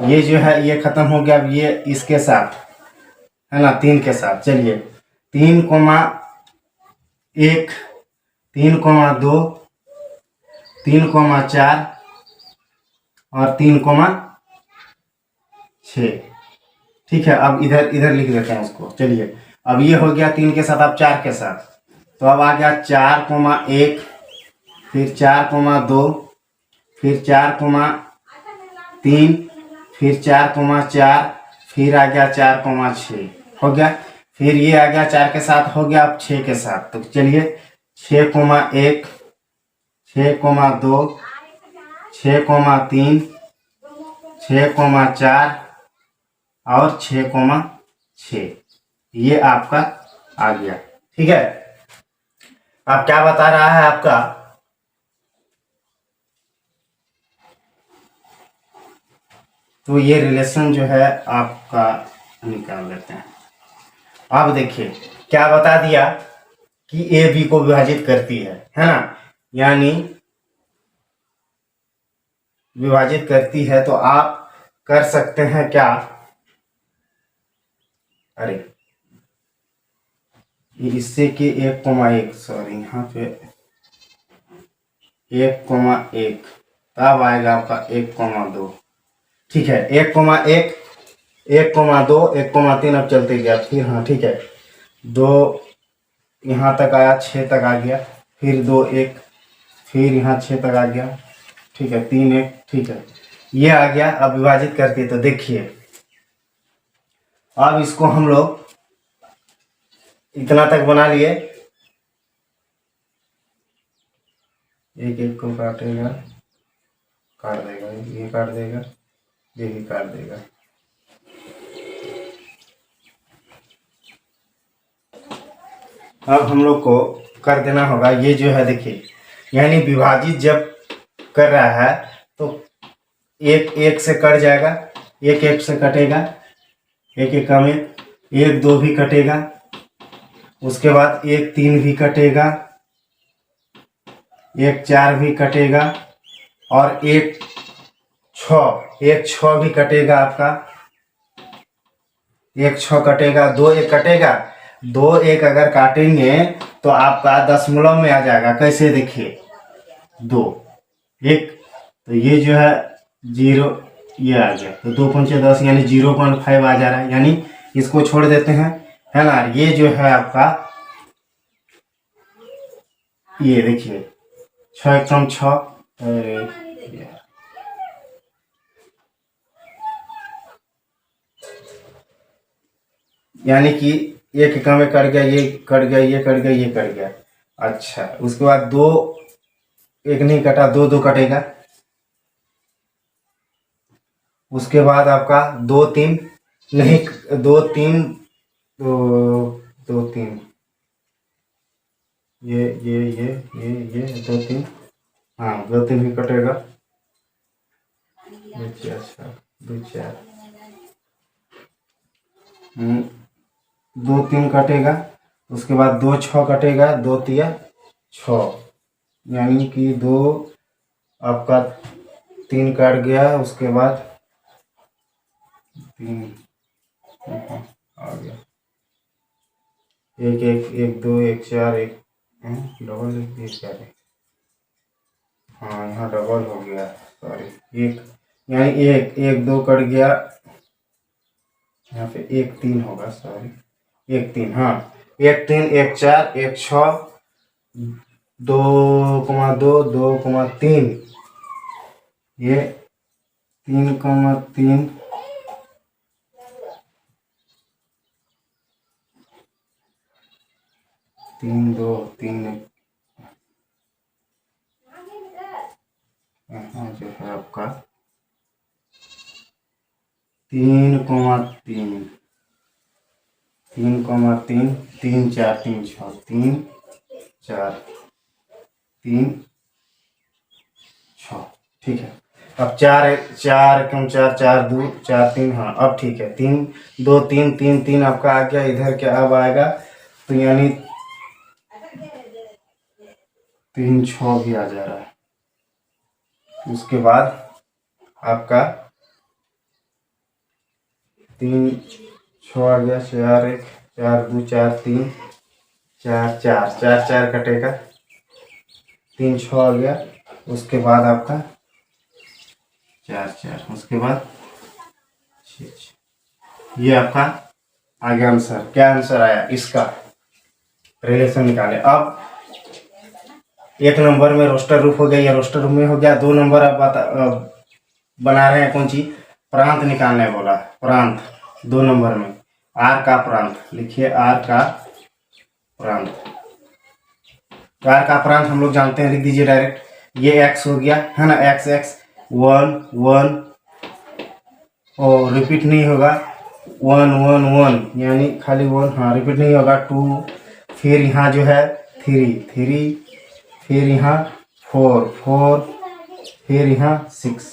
ये जो है ये खत्म हो गया। अब ये इसके साथ है ना, 3 के साथ। चलिए 3 1 3 2 3 4 और 3 6। ठीक है। अब इधर इधर लिख देते हैं उसको। चलिए अब ये हो गया 3 के साथ, अब 4 के साथ। तो अब आ गया 4 1 फिर 4 2 फिर 4 3 फिर 4 4 फिर आ गया 4 6 हो गया। फिर ये आ गया 4 के साथ, हो गया अब 6 के साथ। तो चलिए 6 1 6 2 6 3 6 4 और 6 6, ये आपका आ गया। ठीक है। अब क्या बता रहा है आपका, तो ये रिलेशन जो है आपका निकाल लेते हैं। अब देखिए क्या बता दिया कि ए बी को विभाजित करती है ना, यानी विभाजित करती है। तो आप कर सकते हैं क्या, अरे इससे कि 1 1 सॉरी यहाँ पे 1 1 तब आएगा आपका 1 2। ठीक है। 1 1 1 2 1 3 अब चलते गया। फिर हाँ ठीक है 2 यहाँ तक आया, 6 तक आ गया, फिर 2 1 फिर यहाँ 6 तक आ गया। ठीक है 3 1 ठीक है ये आ गया। अब विभाजित करते तो देखिए अब इसको हम लोग इतना तक बना लिए, 1 1 को काटेगा, काट देगा, ये काट देगा, ये भी काट देगा। अब हम लोग को कर देना होगा ये जो है देखिए, यानी विभाजित जब कर रहा है तो 1 1 से कट जाएगा, 1 1 से कटेगा, 1 1 में 1 2 भी कटेगा, उसके बाद 1 3 भी कटेगा, 1 4 भी कटेगा और 1 6 भी कटेगा आपका, 1 6 कटेगा, 2 1 कटेगा। 2 1 अगर काटेंगे तो आपका दशमलव में आ जाएगा। कैसे देखिए 2 1, तो ये जो है 0 ये आ गया, तो 2 5 10 यानी 0.5 आ जा रहा है, यानी इसको छोड़ देते हैं है ना। ये जो है आपका ये देखिए 6 1 6 यानी कि 1 1 में कट गया, ये कट गया, ये कट गया, ये कट गया। अच्छा उसके बाद 2 1 नहीं कटा, 2 2 कटेगा। उसके बाद आपका 2 3 नहीं, 2 3 2 2 3 ये 2 3, हाँ 2 3 भी कटेगा। दो चार छः, दो चार, दो तीन कटेगा, उसके बाद दो छः कटेगा, दो तिया छः, यानी कि दो आपका तीन कट गया, उसके बाद तीन आ गया, एक एक एक दो एक चार एक डबल एक चार, हाँ यहाँ डबल हो गया, सॉरी एक, यानी एक एक दो कट गया, यहाँ पे एक तीन होगा, सॉरी एक तीन, हाँ एक तीन एक चार एक छः, दो कमा दो, दो कमा तीन, ये तीन कमा तीन, तीन दो तीन, यहाँ जो है आपका तीन कमा तीन, तीन कमा तीन, तीन चार तीन छः, तीन चार तीन छः, ठीक है। अब चार चार कम चार, चार दो चार तीन, हाँ अब ठीक है, तीन दो तीन, तीन तीन आपका आ गया, इधर क्या अब आएगा, तो यानी तीन छः भी आ जा रहा है। उसके बाद आपका तीन छः आ गया, चार एक, चार दो चार तीन, चार चार, चार चार कटेगा, तीन छः आ गया, उसके बाद आपका चार चार, उसके बाद ये आपका आ गया आंसर। क्या आंसर आया इसका, रिलेशन निकाले। अब एक नंबर में रोस्टर रूप हो गया, या रोस्टर रूप में हो गया। दो नंबर आप बना रहे हैं कौन सी, प्रांत निकालने बोला, प्रांत दो नंबर में, आर का प्रांत लिखिए, आर का प्रांत, तो आर का प्रांत हम लोग जानते हैं, लिख दीजिए डायरेक्ट, ये एक्स हो गया है ना, एक्स एक्स वन वन, और रिपीट नहीं होगा, वन वन वन, यानी खाली वन, हाँ रिपीट नहीं होगा, टू, फिर यहाँ जो है थ्री थ्री, फिर यहाँ फोर फोर, फिर यहाँ सिक्स,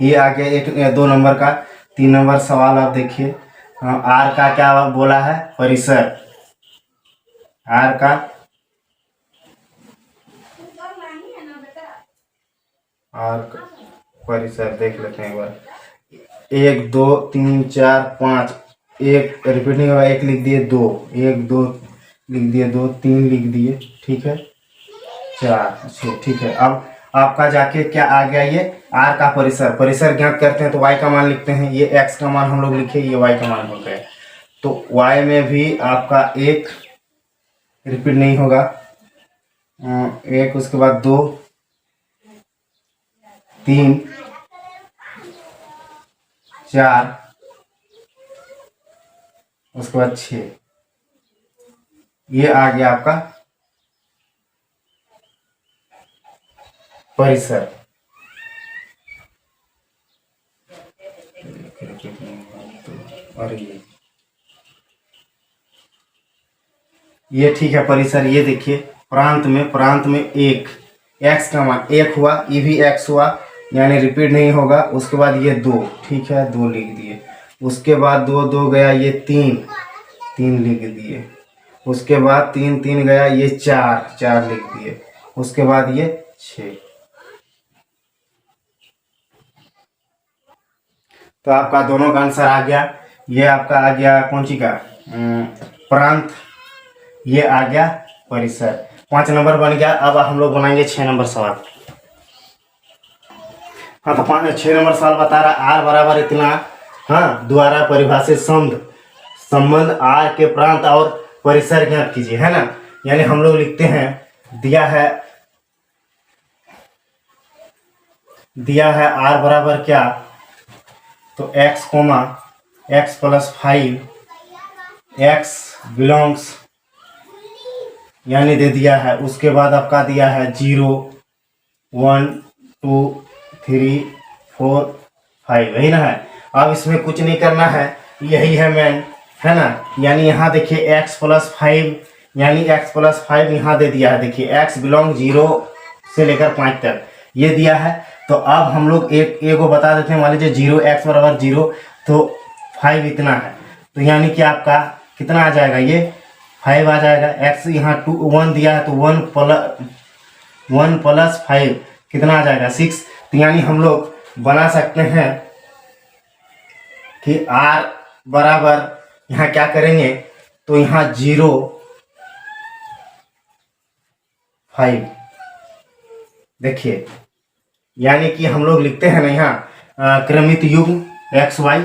ये आ गया एक दो नंबर का। तीन नंबर सवाल आप देखिए, आर का क्या बोला है, परिसर, आर का परिसर देख लेते हैं एक बार, एक दो तीन चार पाँच, एक रिपीट नहीं होगा, एक लिख दिए, दो एक दो लिख दिए, दो तीन लिख दिए, ठीक है, चार, अच्छा ठीक है। अब आपका जाके क्या आ गया, ये आर का परिसर, परिसर ज्ञात करते हैं तो वाई का मान लिखते हैं, ये एक्स का मान हम लोग लिखे, ये वाई का मान हो गया, तो वाई में भी आपका एक रिपीट नहीं होगा, एक, उसके बाद दो तीन चार, उसके बाद छः, ये आ गया आपका परिसर। और ये ठीक है परिसर। ये देखिए प्रांत में एक, एक्स का मान एक हुआ, ये भी एक्स हुआ, यानी रिपीट नहीं होगा। उसके बाद ये दो, ठीक है, दो लिख दिए। उसके बाद दो दो गया, ये तीन, तीन लिख दिए। उसके बाद तीन तीन गया, ये चार, चार लिख दिए। उसके बाद ये छः। तो आपका दोनों का आंसर आ गया। ये आपका आ गया कौन सी का, प्रांत, ये आ गया परिसर। 5 नंबर बन गया। अब हम लोग बनाएंगे 6 नंबर सवाल। हाँ तो 6 नंबर सवाल बता रहा, आर बराबर इतना, हाँ, द्वारा परिभाषित संबंध आर के प्रांत और परिसर ज्ञात कीजिए, है ना। यानी हम लोग लिखते हैं, दिया है आर बराबर क्या, तो x comma x plus 5, x belongs, यानी दे दिया है। उसके बाद आपका दिया है 0 1 2 3 4 5, वही ना है। अब इसमें कुछ नहीं करना है, यही है मेन, है ना। यानी यहाँ देखिए x प्लस 5, यानी x प्लस 5 यहाँ दे दिया है। देखिए x बिलोंग 0 से लेकर 5 तक, ये दिया है। तो अब हम लोग एक को बता देते हैं, मान लीजिए 0 x बराबर 0, तो 5 इतना है, तो यानी कि आपका कितना आ जाएगा, ये 5 आ जाएगा। x यहाँ 1 दिया है तो 1 प्लस 5 कितना आ जाएगा 6। तो यानी हम लोग बना सकते हैं कि r बराबर यहाँ क्या करेंगे, तो यहाँ 0 5 देखिए, यानी कि हम लोग लिखते हैं ना यहाँ क्रमित युग्म एक्स वाई,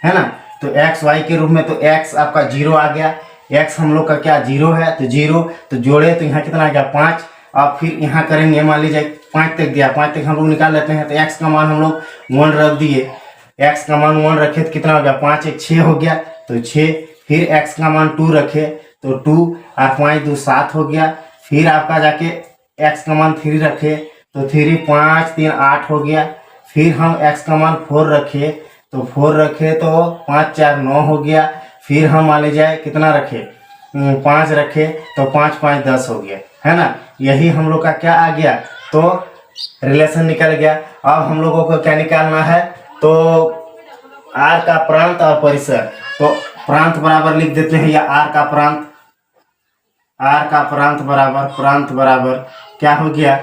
है ना। तो एक्स वाई के रूप में, तो एक्स आपका 0 आ गया, एक्स हम लोग का क्या 0 है, तो 0 तो जोड़े तो यहाँ कितना आ गया 5। अब फिर यहाँ करेंगे, मान लीजिए 5 तक दिया, 5 तक हम लोग निकाल लेते हैं। तो एक्स का मान हम लोग 1 रख दिए, एक्स का मान 1 रखे तो कितना हो गया 5 1 6 हो गया, तो 6। फिर एक्स का मान 2 रखे तो 2 और 5 2 7 हो गया। फिर आपका जाके एक्स का मान 3 रखे तो 3 5 3 8 हो गया। फिर हम एक्स का मान 4 रखे तो 4 रखे तो 5 4 9 हो गया। फिर हम मान लीजिए कितना रखे 5 रखे तो 5 5 10 हो गया, है ना। यही हम लोग का क्या आ गया, तो रिलेशन निकल गया। अब हम लोगों को क्या निकालना है, तो आर का प्रांत और परिसर। तो प्रांत बराबर लिख देते हैं, या आर का प्रांत, आर का प्रांत बराबर क्या हो गया,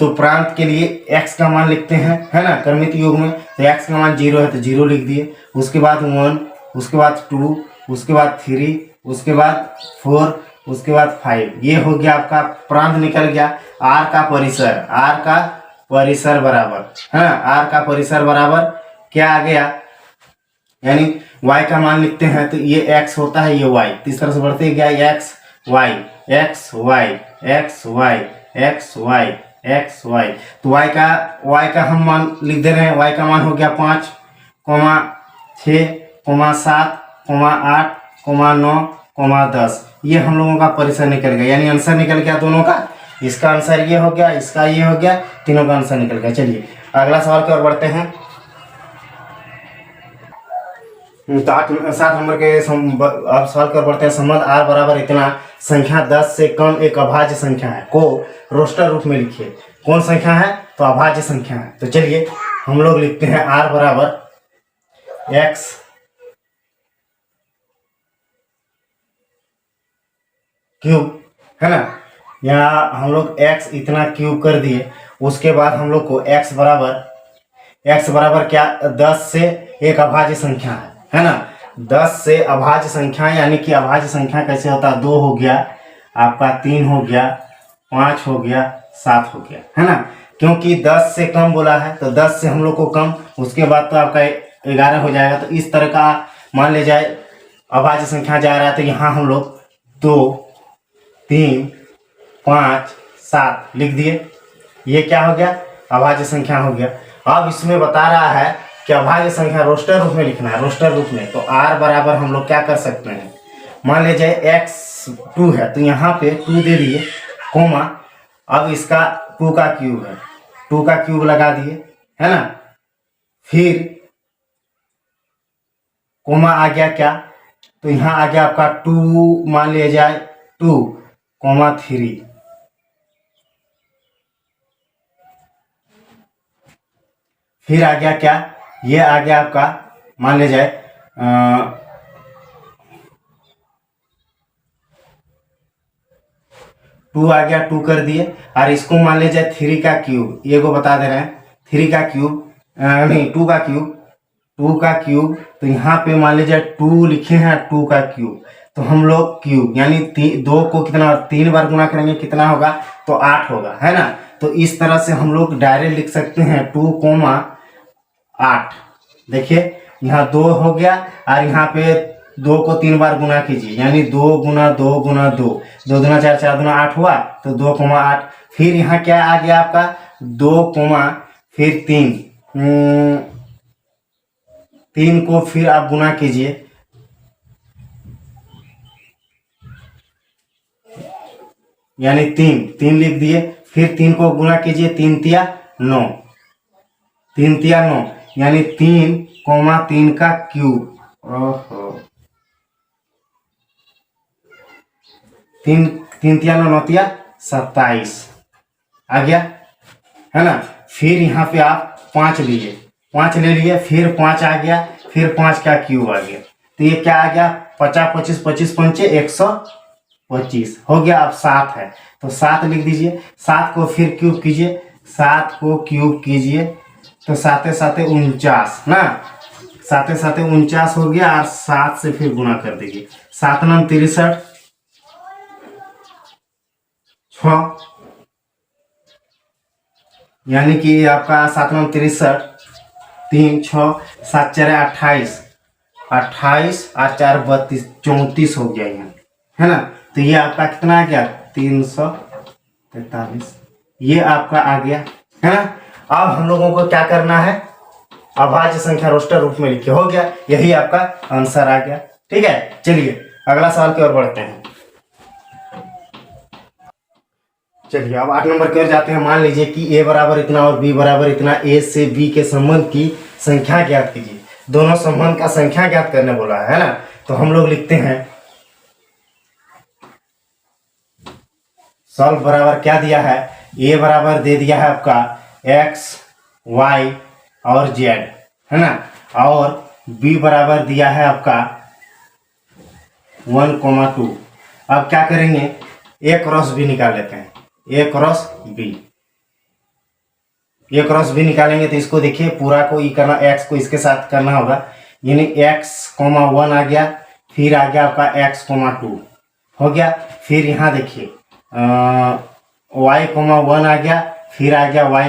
तो प्रांत के लिए x का मान लिखते हैं, है ना, क्रमित योग में। तो x का मान 0 है तो 0 लिख दिए, उसके बाद 1, उसके बाद 2, उसके बाद 3, उसके बाद 4, उसके बाद 5। ये हो गया आपका प्रांत निकल गया। r का परिसर, r का परिसर बराबर, है ना, r का परिसर बराबर क्या आ गया, यानी y का मान लिखते हैं तो ये x होता है, ये y, तो इस तरह से बढ़ते गया x y x y x y x y x y। तो y का हम मान लिख दे रहे हैं, y का मान हो गया 5, 6, 7, 8, 9, 10। ये हम लोगों का परिसर निकल गया, यानी आंसर निकल गया दोनों का। इसका आंसर ये हो गया, इसका ये हो गया, तीनों का आंसर निकल गया। चलिए अगला सवाल की ओर बढ़ते हैं। तो 7 नंबर के अब सवाल कर बढ़ते हैं। संबंध r बराबर इतना संख्या 10 से कम एक अभाज्य संख्या है को रोस्टर रूप में लिखिए। कौन संख्या है, तो अभाज्य संख्या है। तो चलिए हम लोग लिखते हैं r बराबर x क्यूब, है ना। यहाँ हम लोग x इतना क्यूब कर दिए। उसके बाद हम लोग को x बराबर क्या 10 से एक अभाज्य संख्या है ना। 10 से अभाज्य संख्या, यानी कि अभाज्य संख्या कैसे होता है, 2 हो गया आपका, 3 हो गया, 5 हो गया, 7 हो गया, है ना। क्योंकि 10 से कम बोला है तो 10 से हम लोग को कम, उसके बाद तो आपका 11 हो जाएगा। तो इस तरह का मान ले जाए अभाज्य संख्या जा रहा है, तो यहाँ हम लोग 2 3 5 7 लिख दिए। ये क्या हो गया, अभाज्य संख्या हो गया। अब इसमें बता रहा है कि अभाज्य संख्या रोस्टर रूप में लिखना है, रोस्टर रूप में। तो r बराबर हम लोग क्या कर सकते हैं, मान लीजिए x 2 है तो यहाँ पे 2 दे दिए, कोमा, अब इसका 2 का क्यूब है, 2 का क्यूब लगा दिए, है ना। फिर कोमा आ गया क्या, तो यहाँ आ गया आपका 2, मान लिया जाए 2, 3। फिर आ गया क्या, ये आ गया आपका, मान ले जाए 2 आ गया, 2 कर दिए। और इसको मान ले जाए 3 का क्यूब, ये को बता दे रहे हैं 3 का क्यूब, नहीं 2 का क्यूब, 2 का क्यूब। तो यहाँ पे मान लीजिए 2 लिखे हैं, 2 का क्यूब। तो हम लोग क्यूब यानी 2 को कितना 3 बार गुना करेंगे, कितना होगा, तो 8 होगा, है ना। तो इस तरह से हम लोग डायरेक्ट लिख सकते हैं 2, 8। देखिए यहाँ 2 हो गया, और यहाँ पे 2 को 3 बार गुना कीजिए, यानी 2 गुना 2 गुना 2, 2 दूना 4, 4 दूना 8 हुआ, तो 2, 8। फिर यहाँ क्या आ गया आपका 2, फिर 3, 3 को फिर आप गुना कीजिए, यानी 3 लिख दिए। फिर 3 को गुना कीजिए, 3 तिया 9, 3 तिया 9, यानी 3, 3 का क्यूब, ओहो 3 तिया 9, 9 तिया 27 आ गया। है ना। फिर यहाँ पे आप 5 लिए, 5 ले लिए, फिर 5 आ गया, फिर 5 का क्यूब आ गया, तो ये क्या आ गया 50 25 25 पंचे 125 हो गया। अब 7 है तो 7 लिख दीजिए, 7 को फिर क्यूब कीजिए, 7 को क्यूब कीजिए तो 7 7 49 ना, 7 7 49 हो गया, और 7 से फिर गुना कर दीजिए, 7 9 63 6, यानी कि आपका 7 9 63 3 6 7 4 28, 28 और 4 32 34 हो गया यहाँ, है ना। तो ये आपका कितना आ गया 343, ये आपका आ गया, है ना। अब हम लोगों को क्या करना है, अभाज्य संख्या रोस्टर रूप में लिखे, हो गया, यही आपका आंसर आ गया। ठीक है, चलिए अगला सवाल की ओर बढ़ते हैं। चलिए अब 8 नंबर की ओर जाते हैं। मान लीजिए कि a बराबर इतना और b बराबर इतना, a से b के संबंध की संख्या ज्ञात कीजिए। दोनों संबंध का संख्या ज्ञात करने बोला है ना। तो हम लोग लिखते हैं सॉल्व बराबर क्या दिया है, a बराबर दे दिया है आपका x y और z, है ना, और b बराबर दिया है आपका 1,2। अब क्या करेंगे, a क्रॉस b निकाल लेते हैं, a क्रॉस b निकालेंगे तो इसको देखिए पूरा को ई करना, x को इसके साथ करना होगा, यानी x, 1 आ गया, फिर आ गया आपका x, 2 हो गया, फिर यहाँ देखिए y, 1 आ गया, फिर आ गया y,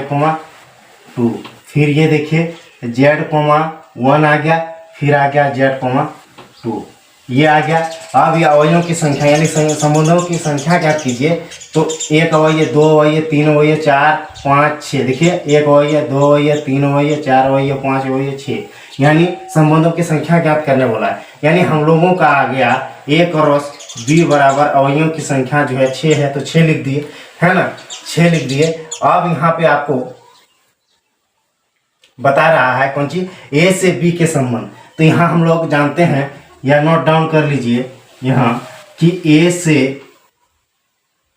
2, फिर ये देखिए z, 1 आ गया, फिर आ गया z, 2, ये आ गया। अब ये अवयवों की संख्या यानी संबंधों की संख्या ज्ञात कीजिए। तो 1 अवयव, 2 अवयव, 3 अवयव, 4 5 6, देखिए 1 अवयव, 2 अवयव, 3 अवयव, 4 अवयव, 5 अवयव, 6, यानी संबंधों की संख्या ज्ञात करने बोला है। यानी हम लोगों का आ गया a क्रॉस b बराबर अवयवों की संख्या जो है 6 है, तो 6 लिख दिए, है ना, 6 लिख दिए। अब यहाँ पे आपको बता रहा है कौन चीज, a से b के संबंध। तो यहाँ हम लोग जानते हैं, या नोट डाउन कर लीजिए यहाँ कि a से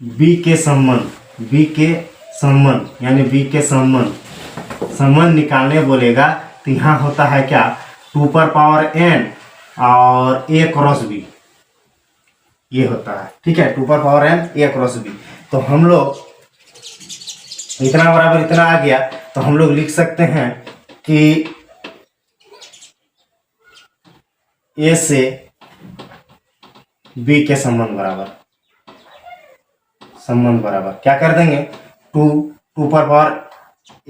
b के संबंध, यानी b के संबंध निकालने बोलेगा। तो यहाँ होता है क्या, 2 पर पावर n और a क्रॉस b, ये होता है, ठीक है, 2 पर power n a cross b। तो हम लोग इतना बराबर इतना आ गया, तो हम लोग लिख सकते हैं कि a से b के संबंध बराबर क्या कर देंगे, 2 पर पावर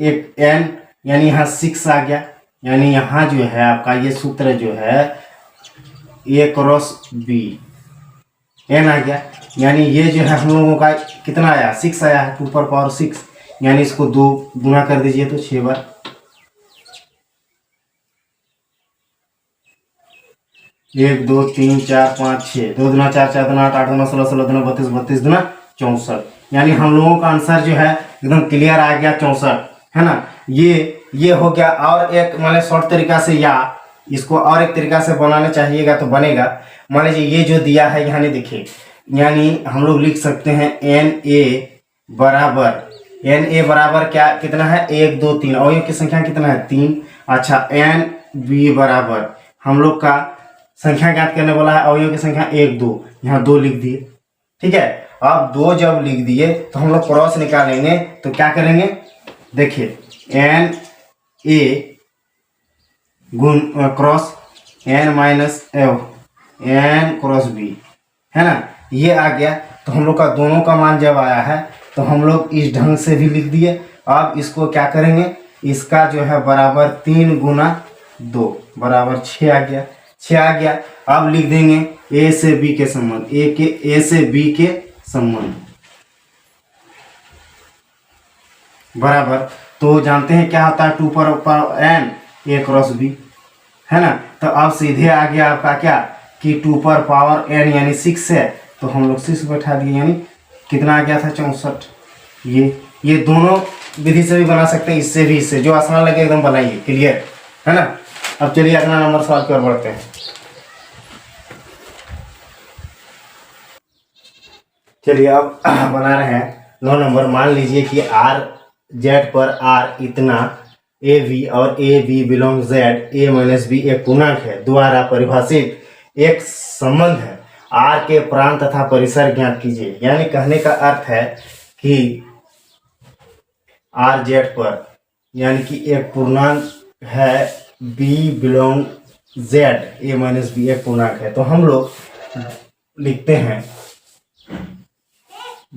एक n, यानी यहाँ 6 आ गया, यानी यहाँ जो है आपका ये सूत्र जो है a क्रॉस b n आ गया, यानी ये जो है हम लोगों का कितना आया 6 आया है, 2 पर पावर 6, यानी इसको 2 गुना कर दीजिए तो 6 बार, 1 2 3 4 5 6, 2 दूना 4 4 दूना 8 8 दूना 16 16 दूना 32 32 दूना 64, यानी हम लोगों का आंसर जो है एकदम क्लियर आ गया 64, है ना। ये हो गया। और एक माने शॉर्ट तरीका से, या इसको और एक तरीका से बनाना चाहिएगा तो बनेगा। मान लीजिए ये जो दिया है यहाँ देखिए, यानी हम लोग लिख सकते हैं एन ए बराबर क्या कितना है 1 2 3, और की संख्या कितना है 3। अच्छा, एन बी बराबर हम लोग का संख्या ज्ञात करने वाला है, अवयव की संख्या 1 2, यहाँ 2 लिख दिए, ठीक है। अब 2 जब लिख दिए तो हम लोग क्रॉस निकालेंगे, तो क्या करेंगे देखिए एन ए गुण cross n minus n cross b, है ना, ये आ गया। तो हम लोग का दोनों का मान जब आया है तो हम लोग इस ढंग से भी लिख दिए। अब इसको क्या करेंगे, इसका जो है बराबर 3 गुना 2 बराबर 6 आ गया, 6 आ गया। अब लिख देंगे ए से बी के संबंध, ए से बी के संबंध बराबर, तो जानते हैं क्या होता है 2 पर एन ए क्रॉस बी, है ना। तो अब सीधे आ गया आपका क्या कि 2 पर पावर n यानी 6 है, तो हम लोग 6 बैठा दिए, यानी कितना आ गया था 64। ये दोनों विधि से भी बना सकते हैं, इससे भी, इससे जो आसान लगे एकदम बनाइए, क्लियर है ना। अब चलिए अगला नंबर सवाल की ओर बढ़ते हैं। चलिए अब बना रहे हैं 9 नंबर। मान लीजिए कि r जेड पर आर इतना ए वी और a b belong Z a minus b एक पूर्णांक है द्वारा परिभाषित एक संबंध है आर के प्रांत तथा परिसर ज्ञात कीजिए। यानी कहने का अर्थ है कि आर जेड पर यानी कि एक पूर्णांक है b belong Z a minus b एक पूर्णांक है, तो हम लोग लिखते हैं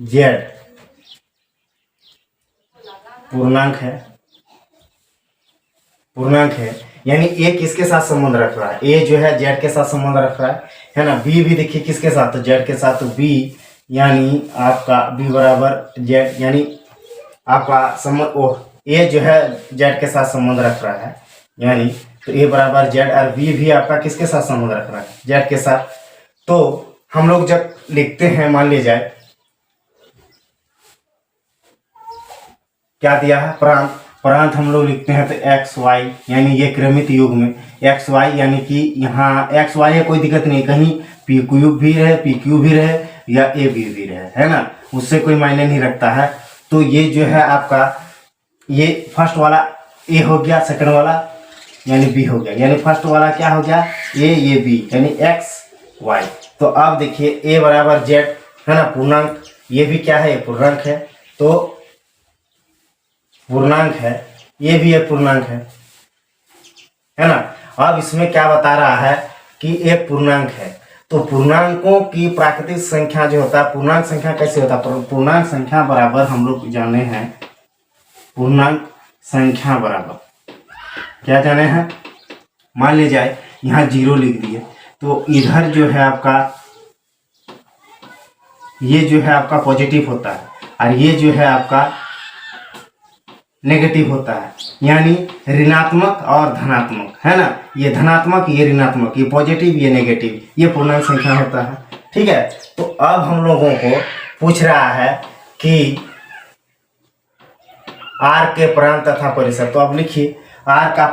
जेड पूर्णांक है यानी ए किसके साथ संबंध रख रहा है, ए जो है जेड के साथ संबंध रख रहा है ना। बी भी देखिए किसके साथ, तो जेड के साथ, तो बी यानी आपका बी बराबर जेड यानी आपका संबंध ओ ए जो है जेड के साथ संबंध रख रहा है यानी तो ए बराबर जेड और बी भी आपका किसके साथ संबंध रख रहा है, जेड के साथ। तो हम लोग जब लिखते हैं मान लीजिए क्या दिया है प्रांत हम लोग लिखते हैं तो एक्स वाई यानी ये क्रमित युग में एक्स वाई यानी कि यहाँ एक्स वाई है कोई दिक्कत नहीं, कहीं पी क्यू भी रहे पी क्यू भी रहे या ए बी भी रहे, है ना, उससे कोई मायने नहीं रखता है। तो ये जो है आपका ये फर्स्ट वाला ए हो गया, सेकंड वाला यानी बी हो गया, यानी फर्स्ट वाला क्या हो गया ए ये बी यानी एक्स वाई। तो अब देखिए ए बराबर जेड है ना पूर्णांक, ये भी क्या है पूर्णांक है, तो पूर्णांक है, ये भी एक पूर्णांक है ना। अब इसमें क्या बता रहा है कि एक पूर्णांक है, तो पूर्णांकों की प्राकृतिक संख्या जो होता है, पूर्णांक संख्या कैसे होता है, पूर्णांक संख्या बराबर हम लोग जाने हैं, पूर्णांक संख्या बराबर क्या जाने हैं, मान ले जाए यहाँ 0 लिख दिए तो इधर जो है आपका ये जो है आपका पॉजिटिव होता है और ये जो है आपका नेगेटिव होता है, यानी ऋणात्मक और धनात्मक, है ना, ये धनात्मक ये ऋणात्मक, ये पॉजिटिव ये नेगेटिव, ये पूर्णांक संख्या होता है। ठीक है, तो अब हम लोगों को पूछ रहा है कि आर के प्रांत तथा परिसर, तो अब लिखिए आर का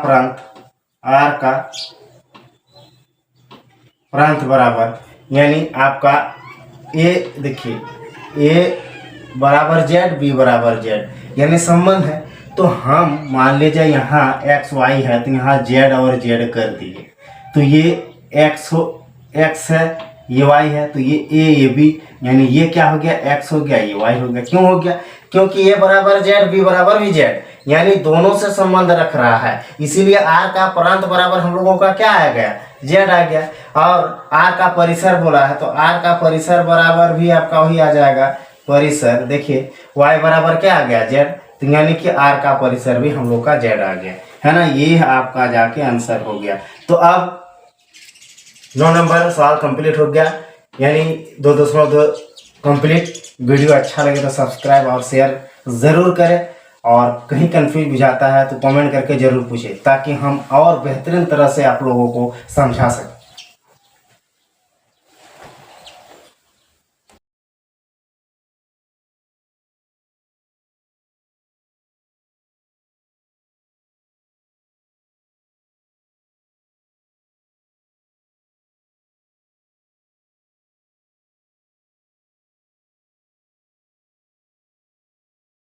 प्रांत बराबर यानी आपका ए देखिए ए बराबर जेड बी बराबर जेड यानी संबंध है। तो हम मान लीजिए यहाँ एक्स वाई है तो यहाँ जेड और जेड कर दिए, तो ये एक्स है ये वाई है, तो ये बी यानी ये क्या हो गया एक्स हो गया ये वाई हो गया। क्यों हो गया, क्योंकि ए बराबर जेड बी बराबर भी जेड यानी दोनों से संबंध रख रहा है, इसीलिए आर का प्रांत बराबर हम लोगों का क्या आ गया जेड आ गया। और आर का परिसर बोला है तो आर का परिसर बराबर भी आपका वही आ जाएगा परिसर, देखिए वाई बराबर क्या आ गया जेड, तो यानी कि आर का परिसर भी हम लोग का जेड आ गया, है ना, ये आपका जाके आंसर हो गया। तो अब 9 नंबर सवाल कंप्लीट हो गया, यानी 2.2 कंप्लीट। वीडियो अच्छा लगे तो सब्सक्राइब और शेयर ज़रूर करें, और कहीं कंफ्यूज बुझाता है तो कमेंट करके ज़रूर पूछें ताकि हम और बेहतरीन तरह से आप लोगों को समझा सकें।